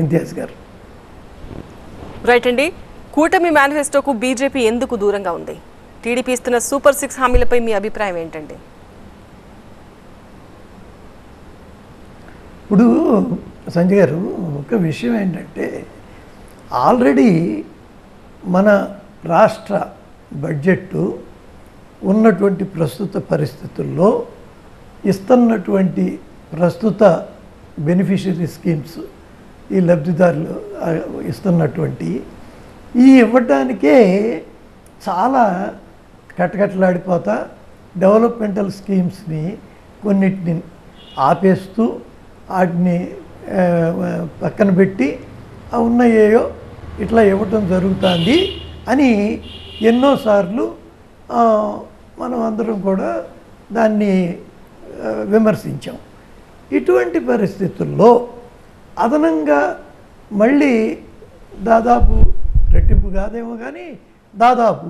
ఇంతియాజ్ గారు. రైట్ అండి. కూటమి మేనిఫెస్టోకు బీజేపీ ఎందుకు దూరంగా ఉంది? టీడీపీ ఇస్తున్న సూపర్ 6 హామీలపై మీ అభిప్రాయం ఏంటండి? ఇప్పుడు సంజయ్ గారు, ఒక విషయం ఏంటంటే, ఆల్రెడీ మన రాష్ట్ర బడ్జెట్ ఉన్నటువంటి ప్రస్తుత పరిస్థితుల్లో ఇస్తున్నటువంటి ప్రస్తుత బెనిఫిషరీ స్కీమ్స్, ఈ లబ్ధిదారులు ఇస్తున్నటువంటి ఈ ఇవ్వడానికే చాలా కటకటలాడిపోతా డెవలప్మెంటల్ స్కీమ్స్ని కొన్నిటిని ఆపేస్తూ వాటిని పక్కన పెట్టి ఉన్నాయేయో ఇట్లా ఇవ్వటం జరుగుతుంది అని ఎన్నోసార్లు మనం అందరం కూడా దాన్ని విమర్శించాం. ఇటువంటి పరిస్థితుల్లో అదనంగా మళ్ళీ దాదాపు రెట్టింపు కాదేమో కానీ దాదాపు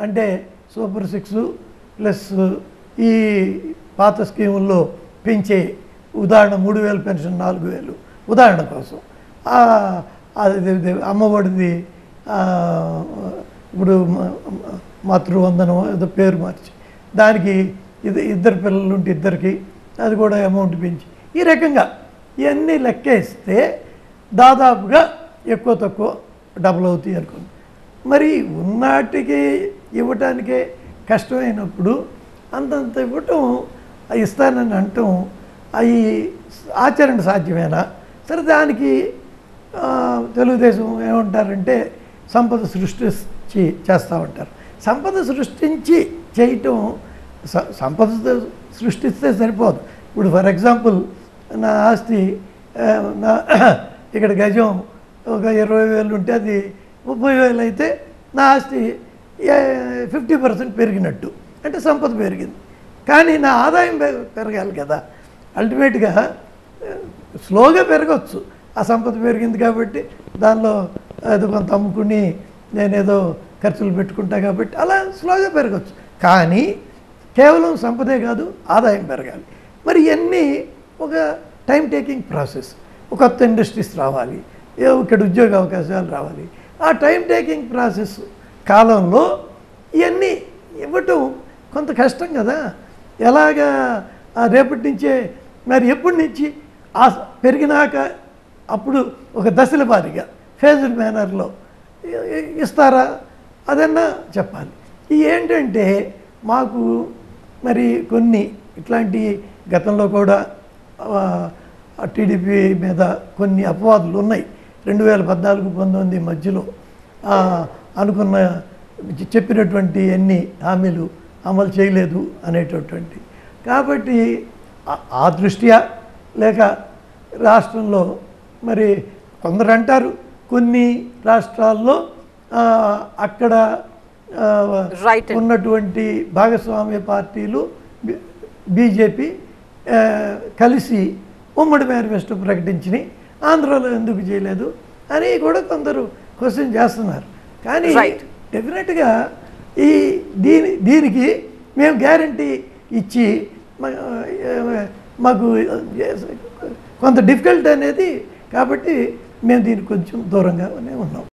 అంటే సూపర్ 6 ప్లస్ ఈ పాత స్కీముల్లో పెంచే, ఉదాహరణ 3000 పెన్షన్ 4000 ఉదాహరణ కోసం, అమ్మఒడిది ఇప్పుడు మాతృవందనం ఏదో పేరు మార్చి దానికి ఇద్దరు పిల్లలు ఉంటే ఇద్దరికి అది కూడా అమౌంట్ పెంచి ఈ రకంగా ఇవన్నీ లెక్కేస్తే దాదాపుగా ఎక్కువ తక్కువ డబుల్ అవుతాయి అనుకోండి. మరి ఉన్నాటికి ఇవ్వటానికే కష్టమైనప్పుడు అంతంత ఇవ్వటం, ఇస్తానని అంటాం, అవి ఆచరణ సాధ్యమేనా? సరే, దానికి తెలుగుదేశం ఏమంటారంటే సంపద సృష్టించి చేస్తూ ఉంటారు. సంపద సృష్టించి చేయటం, సంపద సృష్టిస్తే సరిపోదు. ఇప్పుడు ఫర్ ఎగ్జాంపుల్ నా ఆస్తి ఇక్కడ గజం ఒక 20,000 ఉంటే అది 30,000 అయితే నా ఆస్తి 50% పెరిగినట్టు, అంటే సంపద పెరిగింది. కానీ నా ఆదాయం పెరగాలి కదా. అల్టిమేట్గా స్లోగా పెరగచ్చు, ఆ సంపద పెరిగింది కాబట్టి దానిలో ఏదో కొంత అమ్ముకుని నేనేదో ఖర్చులు పెట్టుకుంటా కాబట్టి అలా స్లోగా పెరగచ్చు. కానీ కేవలం సంపదే కాదు, ఆదాయం పెరగాలి. మరి ఇవన్నీ ఒక టైం టేకింగ్ ప్రాసెస్. ఒక కొత్త ఇండస్ట్రీస్ రావాలి, ఇక్కడ ఉద్యోగ అవకాశాలు రావాలి. ఆ టైం టేకింగ్ ప్రాసెస్ కాలంలో ఇవన్నీ ఇవ్వటం కొంత కష్టం కదా. ఎలాగా రేపటి నుంచే, మరి ఎప్పటి నుంచి ఆ పెరిగినాక అప్పుడు ఒక దశల వారీగా ఫేజ్డ్ మేనర్లో ఇస్తారా అదన్నా చెప్పాలి. ఇవి ఏంటంటే మాకు మరి కొన్ని ఇట్లాంటి గతంలో కూడా టీడీపీ మీద కొన్ని అపవాదులు ఉన్నాయి. 2014-19 మధ్యలో అనుకున్న చెప్పినటువంటి ఎన్ని హామీలు అమలు చేయలేదు అనేటటువంటి. కాబట్టి ఆ దృష్ట్యా లేక రాష్ట్రంలో మరి కొందరు అంటారు కొన్ని రాష్ట్రాల్లో అక్కడ ఉన్నటువంటి భాగస్వామ్య పార్టీలు బీజేపీ కలిసి ఉమ్మడి మేనిఫెస్టో ప్రకటించినాయి, ఆంధ్రలో ఎందుకు చేయలేదు అని కూడా కొందరు క్వశ్చన్ చేస్తున్నారు. కానీ డెఫినెట్గా దీనికి మేము గ్యారంటీ ఇచ్చి మాకు కొంత డిఫికల్ట్ అనేది, కాబట్టి మేము దీనికి కొంచెం దూరంగానే ఉన్నాం.